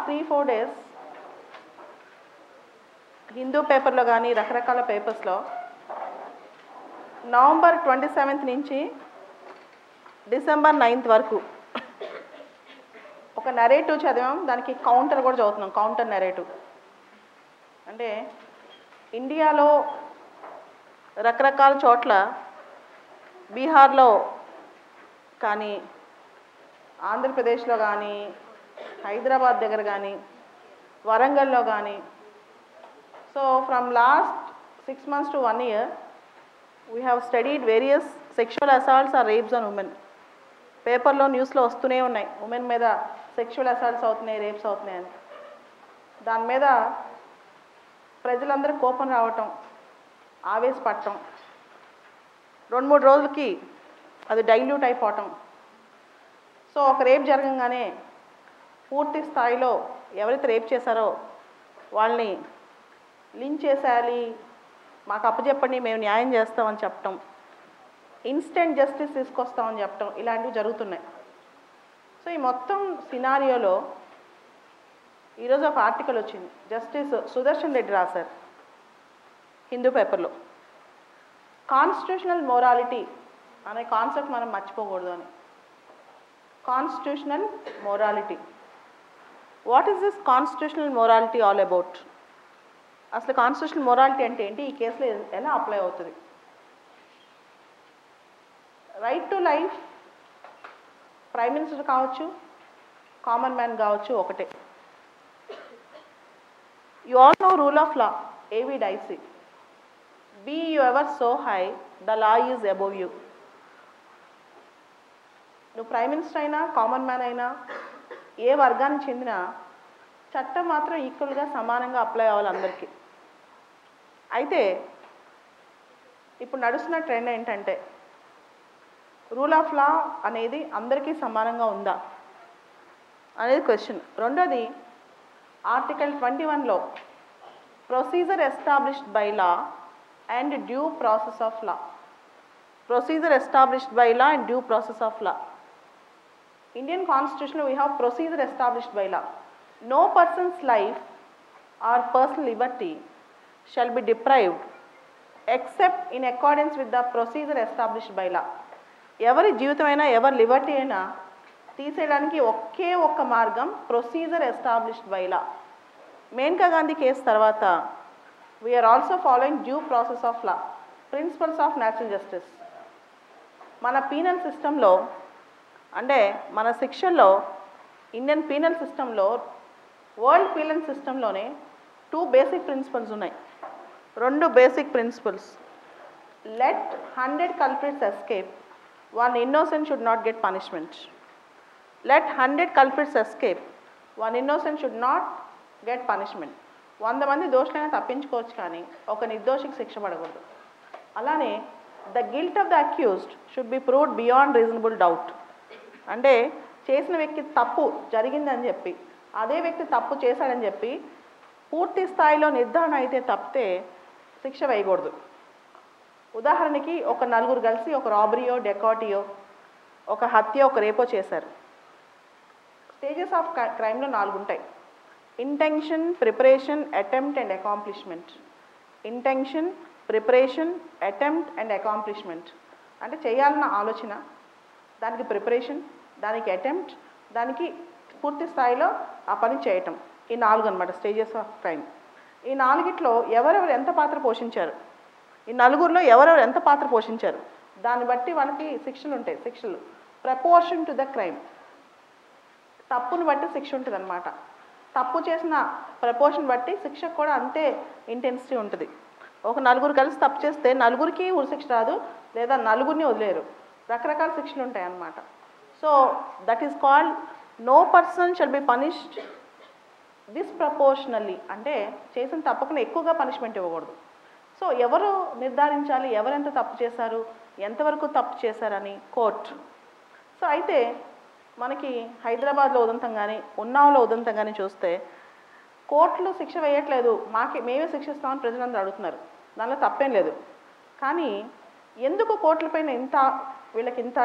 3-4 days Hindu పేపర్లో కానీ రకరకాల పేపర్స్లో నవంబర్ 27 నుంచి డిసెంబర్ 9 వరకు ఒక నెరేటివ్ చదివాం, దానికి కౌంటర్ కూడా చదువుతున్నాం. కౌంటర్ నెరేటివ్ అంటే ఇండియాలో రకరకాల చోట్ల బీహార్లో కానీ ఆంధ్రప్రదేశ్లో కానీ హైదరాబాద్ దగ్గర కానీ వరంగల్లో కానీ so from last 6 months to 1 year we have studied various sexual assaults or rapes on women. పేపర్లో న్యూస్లో వస్తూనే ఉన్నాయి, ఉమెన్ మీద సెక్షువల్ అసాల్ట్స్ అవుతున్నాయి, రేప్స్ అవుతున్నాయి అని. దాని మీద ప్రజలందరూ కోపం రావటం, ఆవేశపడటం, 2-3 రోజులకి అది డైల్యూట్ అయిపోవటం. సో ఒక రేప్ జరగంగానే పూర్తి స్థాయిలో ఎవరైతే రేప్ చేశారో వాళ్ళని లించ్ చేసేయాలి, మాకు అప్పచెప్పండి, మేము న్యాయం చేస్తామని చెప్పటం, ఇన్స్టెంట్ జస్టిస్ తీసుకొస్తామని చెప్పటం, ఇలాంటివి జరుగుతున్నాయి. సో ఈ మొత్తం సినారియోలో ఈరోజు ఒక ఆర్టికల్ వచ్చింది, జస్టిస్ సుదర్శన్ రెడ్డి రాశారు హిందూ పేపర్లో. కాన్స్టిట్యూషనల్ మొరాలిటీ అనే కాన్సెప్ట్ మనం మర్చిపోకూడదు అని. Constitutional morality, what is this constitutional morality all about? అసలు కాన్స్టిట్యూషనల్ మొరాలిటీ అంటే ఏంటి, ఈ కేసులో ఎలా అప్లై అవుతుంది? Right to life prime minister కావచ్చు, కామన్ మ్యాన్ కావచ్చు, ఒకటే. You all know rule of law, AV Dicey, be you ever so high the law is above you. నువ్వు ప్రైమ్ మినిస్టర్ అయినా కామన్ మ్యాన్ అయినా ఏ వర్గానికి చెందిన చట్టం మాత్రం ఈక్వల్గా సమానంగా అప్లై అవ్వాలి అందరికీ. అయితే ఇప్పుడు నడుస్తున్న ట్రెండ్ ఏంటంటే రూల్ ఆఫ్ లా అనేది అందరికీ సమానంగా ఉందా అనేది క్వశ్చన్. రెండోది ఆర్టికల్ 21లో procedure established by law and due process of law. Procedure established by law and due process of law. Indian Constitution we have procedure established by law. No person's life or personal liberty shall be deprived except in accordance with the procedure established by law. ఎవరి జీవితమైనా ఎవరి Liberty అయినా తీసేయడానికి ఒకే ఒక్క మార్గం procedure established by law. Maneka Gandhi case తర్వాత we're also following due process of law, principles of natural justice. మన penal సిస్టంలో అంటే మన శిక్షల్లో ఇండియన్ పీనల్ సిస్టంలో వరల్డ్ పీనల్ సిస్టంలోనే 2 బేసిక్ ప్రిన్సిపల్స్ ఉన్నాయి. 2 basic principles. Let 100 culprits escape, one innocent should not get punishment. Let 100 culprits escape, one innocent should not get punishment. 100 మంది దోషులైనా తప్పించుకోవచ్చు కానీ ఒక నిర్దోషికి శిక్ష పడకూడదు. అలానే the guilt of the accused should be proved beyond reasonable doubt. అంటే చేసిన వ్యక్తి తప్పు జరిగిందని చెప్పి అదే వ్యక్తి తప్పు చేశాడని చెప్పి పూర్తి స్థాయిలో నిర్ధారణ అయితే తప్పితే శిక్ష వేయకూడదు. ఉదాహరణకి ఒక 4 కలిసి ఒక రాబరీయో డెకాటియో ఒక హత్య ఒక రేపో చేశారు. స్టేజెస్ ఆఫ్ క్రైమ్లో 4 ఉంటాయి. Intention, preparation, attempt and accomplishment. Intention, preparation, attempt and accomplishment అంటే చేయాలన్న ఆలోచన, దానికి ప్రిపరేషన్, దానికి అటెంప్ట్, దానికి పూర్తి స్థాయిలో ఆ పని చేయటం. ఈ 4 అనమాట స్టేజెస్ ఆఫ్ క్రైమ్. ఈ 4ట్లో ఎవరెవరు ఎంత పాత్ర పోషించారు, ఈ 4గురిలో ఎవరెవరు ఎంత పాత్ర పోషించారు దాన్ని బట్టి వాళ్ళకి శిక్షలు ఉంటాయి. శిక్షలు ప్రపోర్షన్ టు ద క్రైమ్, తప్పును బట్టి శిక్ష ఉంటుంది అనమాట. తప్పు చేసిన ప్రపోర్షన్ బట్టి శిక్షకు కూడా అంతే ఇంటెన్సిటీ ఉంటుంది. ఒక 4 కలిసి తప్పు చేస్తే 4కి ఉరిశిక్ష రాదు, లేదా 4గురిని వదిలేరు, రకరకాల శిక్షలు ఉంటాయి అన్నమాట. So that is called no person shall be punished disproportionately. అంటే చేసిన తప్పకుండా ఎక్కువగా పనిష్మెంట్ ఇవ్వకూడదు. సో ఎవరు నిర్ధారించాలి ఎవరెంత తప్పు చేశారు, ఎంతవరకు తప్పు చేశారని? కోర్టు. సో అయితే మనకి హైదరాబాద్లో ఉదంతం కానీ ఉన్నావ్లో ఉదంతం కానీ చూస్తే కోర్టులు శిక్ష వేయట్లేదు, మేమే శిక్షిస్తామని ప్రజలందరూ అడుగుతున్నారు. దానిలో తప్పేం లేదు. కానీ ఎందుకు కోర్టులపైన వీళ్ళకి ఇంత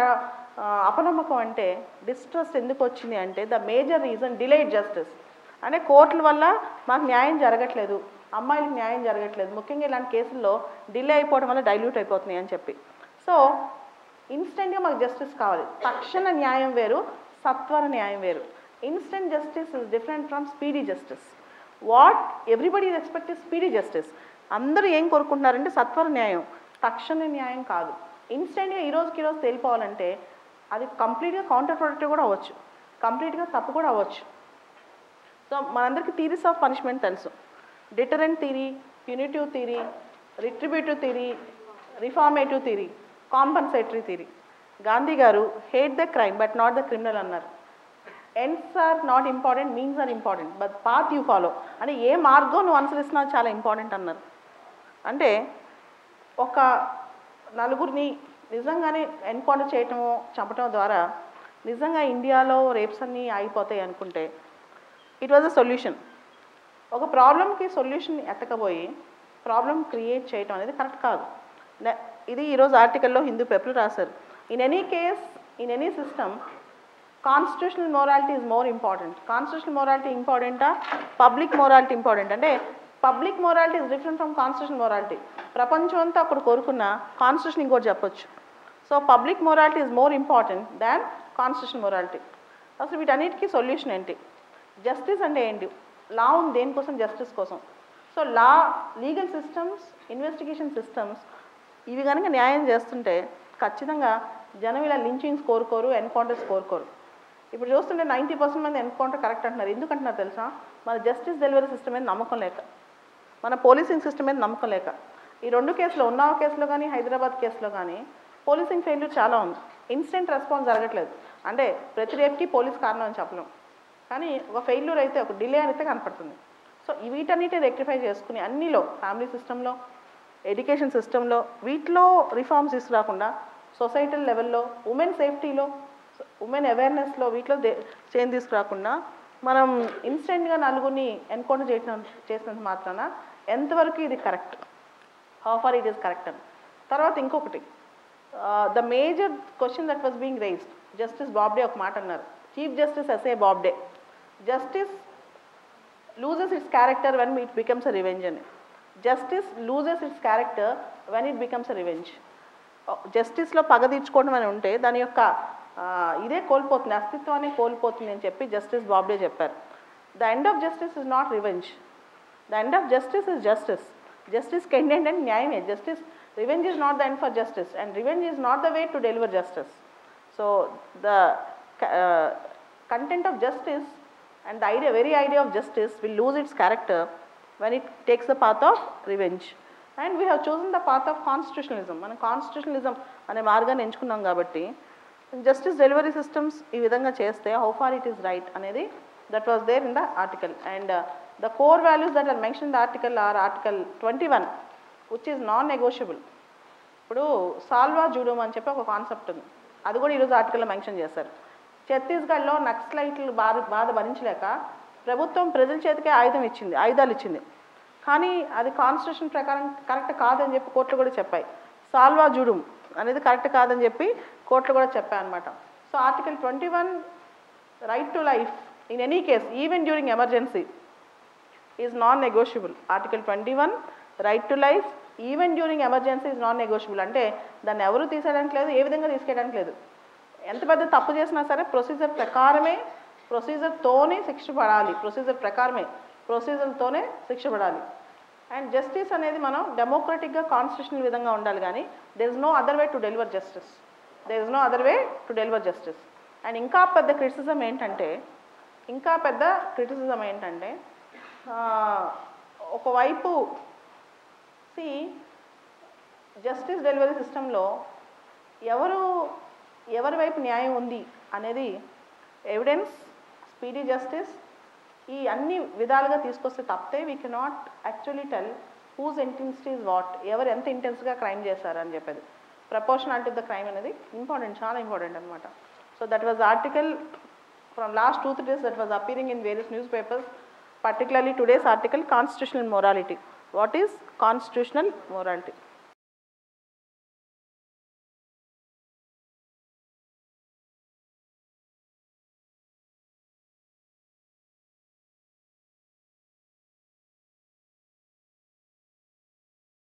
అపనమ్మకం అంటే, డిస్ట్రస్ట్ ఎందుకు వచ్చింది అంటే the major reason delayed justice. అంటే కోర్టుల వల్ల మాకు న్యాయం జరగట్లేదు, అమ్మాయిలకు న్యాయం జరగట్లేదు, ముఖ్యంగా ఇలాంటి కేసుల్లో డిలే అయిపోవడం వల్ల డైల్యూట్ అయిపోతున్నాయి అని చెప్పి. సో ఇన్స్టెంట్గా మాకు జస్టిస్ కావాలి. తక్షణ న్యాయం వేరు, సత్వర న్యాయం వేరు. Instant justice is different from speedy justice. What everybody is expect speedy justice. అందరూ ఏం కోరుకుంటున్నారంటే సత్వర న్యాయం, తక్షణ న్యాయం కాదు. ఇన్స్టెంట్గా ఈరోజుకి ఈరోజు తేలిపోవాలంటే అది కంప్లీట్గా కౌంటర్ ప్రొడక్టివ్ కూడా అవ్వచ్చు, కంప్లీట్గా తప్పు కూడా అవ్వచ్చు. సో మనందరికీ థీరీస్ ఆఫ్ పనిష్మెంట్ తెలుసు. Deterrent theory, punitive theory, retributive theory, reformative theory, compensatory theory. Gandhi garu hate the crime but not the criminal అన్నారు. Ends are not important, means are important, but path you follow. అంటే ఏ మార్గం నువ్వు అనుసరిస్తున్నావు చాలా important అన్నారు. అంటే ఒక నలుగురిని నిజంగానే ఎన్కౌంటర్ చేయటము, చంపటం ద్వారా నిజంగా ఇండియాలో రేప్స్ అన్నీ ఆగిపోతాయి అనుకుంటే ఇట్ వాజ్ అ సొల్యూషన్. ఒక ప్రాబ్లంకి సొల్యూషన్ ఎత్తకపోయి ప్రాబ్లం క్రియేట్ చేయటం అనేది కరెక్ట్ కాదు. ఇది ఈరోజు ఆర్టికల్లో హిందూ పేపర్లు రాశారు. In any case, in any system, constitutional morality is more important. Constitutional morality ఇంపార్టెంటా, పబ్లిక్ మొరాలిటీ ఇంపార్టెంట్? అంటే public morality is different from constitutional morality. ప్రపంచం అంతా అక్కడ కోరుకున్న కాన్స్టిట్యూషన్ ఇంకోటి చెప్పొచ్చు. So public morality is more important than constitutional morality. అసలు వీటన్నిటికీ సొల్యూషన్ ఏంటి? జస్టిస్ అంటే ఏంటి? లా ఉంది దేనికోసం? జస్టిస్ కోసం. సో లా, లీగల్ సిస్టమ్స్, ఇన్వెస్టిగేషన్ సిస్టమ్స్ ఇవి కనుక న్యాయం చేస్తుంటే ఖచ్చితంగా జనం ఇలా లించింగ్స్ కోరుకోరు, ఎన్కౌంటర్స్ కోరుకోరు. ఇప్పుడు చూస్తుంటే 90% మంది ఎన్కౌంటర్ కరెక్ట్ అంటున్నారు. ఎందుకంటున్నారు తెలుసా? మన జస్టిస్ డెలివరీ సిస్టమ్ మీద నమ్మకం లేక, మన పోలీసింగ్ సిస్టమ్ మీద నమ్మకం లేక. ఈ రెండు కేసులో, ఉన్నావ కేసులో కానీ హైదరాబాద్ కేసులో కానీ పోలీసింగ్ ఫెయిల్యూర్ చాలా ఉంది. ఇన్స్టెంట్ రెస్పాన్స్ జరగట్లేదు. అంటే ప్రతి రేపుకి పోలీస్ కారణం అని చెప్పలేం, కానీ ఒక ఫెయిల్యూర్ అయితే, ఒక డిలే అయితే కనపడుతుంది. సో వీటన్నిటి రెక్టిఫై చేసుకుని అన్నిలో, ఫ్యామిలీ సిస్టంలో, ఎడ్యుకేషన్ సిస్టంలో, వీటిలో రిఫార్మ్స్ తీసుకురాకుండా సొసైటల్ లెవెల్లో, ఉమెన్ సేఫ్టీలో, ఉమెన్ అవేర్నెస్లో, వీటిలో చేంజ్ తీసుకురాకుండా మనం ఇన్స్టెంట్గా నలుగురిని ఎన్కౌంటర్ చేసినంత మాత్రాన ఎంతవరకు ఇది correct, how far it is correct అని. తర్వాత ఇంకొకటి, the major question that was being raised, justice Bobde ఒక మాట అన్నారు. Chief justice SA Bobde, justice loses its character when it becomes a revenge అని. Justice loses its character when it becomes a revenge. జస్టిస్లో పగ తీర్చుకోవడం అని ఉంటే దాని యొక్క ఇదే కోల్పోతుంది, అస్తిత్వాన్ని కోల్పోతుంది అని చెప్పి జస్టిస్ బాబ్డే చెప్పారు. The end of justice is not revenge, the end of justice is justice. జస్టిస్కి ఎండ్ ఏంటంటే న్యాయమే. Justice, revenge is not the end for justice and revenge is not the way to deliver justice. So the content of justice and the idea, very idea of justice will lose its character when it takes the path of revenge. And we have chosen the path of constitutionalism. మనం constitutionalism అనే మార్గాన్ని ఎంచుకున్నాం కాబట్టి justice delivery systems ఈ విధంగా చేస్తే how far it is right అనేది that was there in the article. And the core values that are mention in the article are article 21 which is non negotiable. ఇప్పుడు సాల్వా జూడోమ్ అని చెప్పి ఒక కాన్సెప్ట్ ఉంది, అది కూడా ఈరోజు ఆర్టికల్లో మెన్షన్ చేశారు. ఛత్తీస్గఢ్లో నక్సలైట్లు బాధ భరించలేక ప్రభుత్వం ప్రజల చేతికే ఆయుధాలు ఇచ్చింది. కానీ అది కాన్స్టిట్యూషన్ ప్రకారం కరెక్ట్ కాదని చెప్పి కోర్టులు కూడా చెప్పాయి. సాల్వా జూడూమ్ అనేది కరెక్ట్ కాదని చెప్పి కోర్టులు కూడా చెప్పాయి అన్నమాట. So article 21 right to life in any case even during emergency is non negotiable. Article 21 right to life even during emergency is non negotiable. అంటే దాన్ని ఎవరు తీసేయడానికి లేదు, ఏ విధంగా తీసుకెళ్ళడానికి లేదు. ఎంత పెద్ద తప్పు చేసినా సరే ప్రొసీజర్ ప్రకారమే, ప్రొసీజర్తోనే శిక్ష పడాలి, ప్రొసీజర్ ప్రకారమే, ప్రొసీజర్తోనే శిక్ష పడాలి. అండ్ జస్టిస్ అనేది మనం డెమోక్రటిక్గా కాన్స్టిట్యూషనల్ విధంగా ఉండాలి, కానీ there is no other way to deliver justice, there is no other way to deliver justice. And ఇంకా పెద్ద క్రిటిసిజం ఏంటంటే ఒకవైపు జస్టిస్ డెలివరీ సిస్టంలో ఎవరి వైపు న్యాయం ఉంది అనేది ఎవిడెన్స్, స్పీడీ జస్టిస్, ఈ అన్ని విధాలుగా తీసుకొస్తే తప్పితే we cannot actually tell whose intensity is what, ఎవరు ఎంత ఇంటెన్స్గా క్రైమ్ చేశారు అని చెప్పేది. ప్రపోర్షనాలిటీ ఆఫ్ ద క్రైమ్ అనేది ఇంపార్టెంట్, చాలా ఇంపార్టెంట్ అనమాట. So that was article from last 2-3 days that was appearing in various newspapers, particularly today's article, constitutional morality. What is constitutional morality?